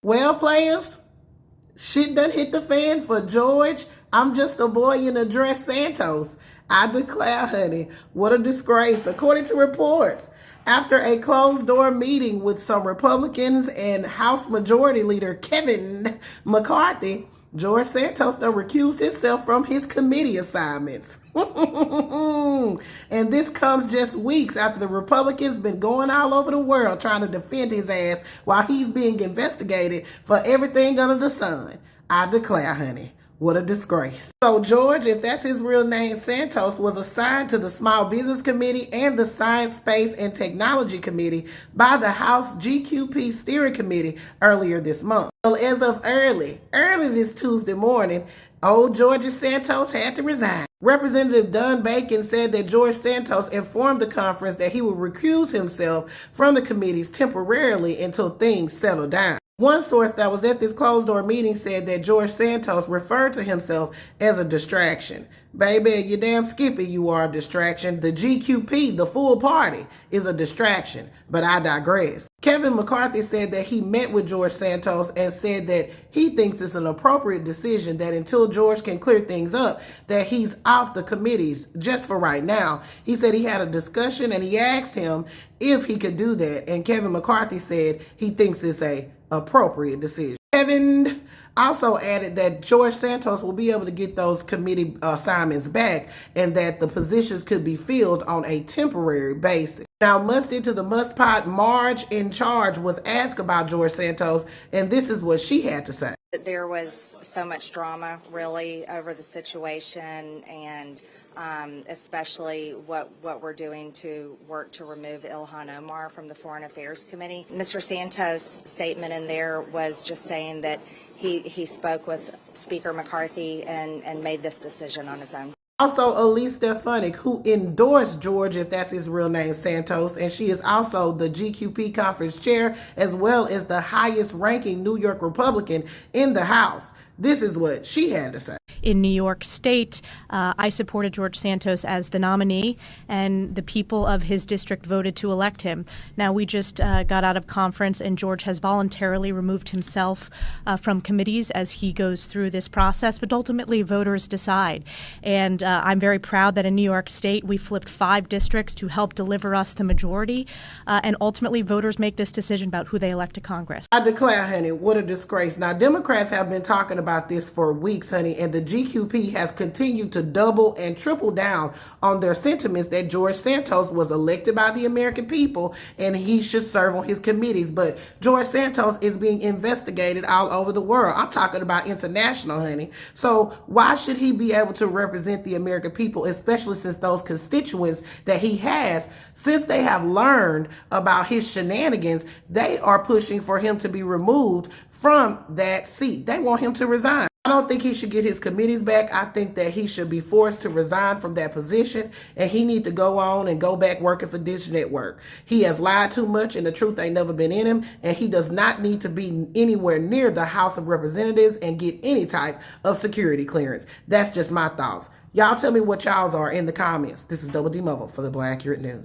Well, players, shit done hit the fan for George. I'm just a boy in a dress, Santos. I declare, honey, what a disgrace. According to reports, after a closed-door meeting with some Republicans and House Majority Leader Kevin McCarthy, George Santos done recused himself from his committee assignments. And this comes just weeks after the Republicans been going all over the world trying to defend his ass while he's being investigated for everything under the sun. I declare, honey, what a disgrace. So George, if that's his real name, Santos, was assigned to the Small Business Committee and the Science, Space, and Technology Committee by the House GQP Steering Committee earlier this month. So as of early this Tuesday morning, old George Santos had to resign. Representative Don Bacon said that George Santos informed the conference that he would recuse himself from the committees temporarily until things settle down. One source that was at this closed-door meeting said that George Santos referred to himself as a distraction. Baby, you damn skippy, you are a distraction. The GQP, the full party, is a distraction. But I digress. Kevin McCarthy said that he met with George Santos and said that he thinks it's an appropriate decision that until George can clear things up, that he's off the committees just for right now. He said he had a discussion and he asked him if he could do that. And Kevin McCarthy said he thinks it's a appropriate decision. Kevin also added that George Santos will be able to get those committee assignments back and that the positions could be filled on a temporary basis. Now, Musty to the Must Pot, Marge in charge was asked about George Santos, and this is what she had to say. There was so much drama, really, over the situation, and especially what we're doing to work to remove Ilhan Omar from the Foreign Affairs Committee. Mr. Santos' statement in there was just saying that he spoke with Speaker McCarthy and made this decision on his own. Also, Elise Stefanik, who endorsed George, if that's his real name, Santos, and she is also the GQP conference chair, as well as the highest ranking New York Republican in the House. This is what she had to say. In New York State, I supported George Santos as the nominee, and the people of his district voted to elect him. Now, we just got out of conference, and George has voluntarily removed himself from committees as he goes through this process, but ultimately voters decide. And I'm very proud that in New York State, we flipped 5 districts to help deliver us the majority, and ultimately voters make this decision about who they elect to Congress. I declare, honey, what a disgrace. Now, Democrats have been talking about this for weeks, honey, and the GQP has continued to double and triple down on their sentiments that George Santos was elected by the American people and he should serve on his committees. But George Santos is being investigated all over the world. I'm talking about international, honey. So why should he be able to represent the American people, especially since those constituents that he has, since they have learned about his shenanigans, they are pushing for him to be removed from that seat. They want him to resign. I don't think he should get his committees back. I think that he should be forced to resign from that position, and he need to go on and go back working for Dish Network. He has lied too much, and the truth ain't never been in him, and he does not need to be anywhere near the House of Representatives and get any type of security clearance. That's just my thoughts. Y'all tell me what y'all's are in the comments. This is Double D Mobile for the Black Accurate News.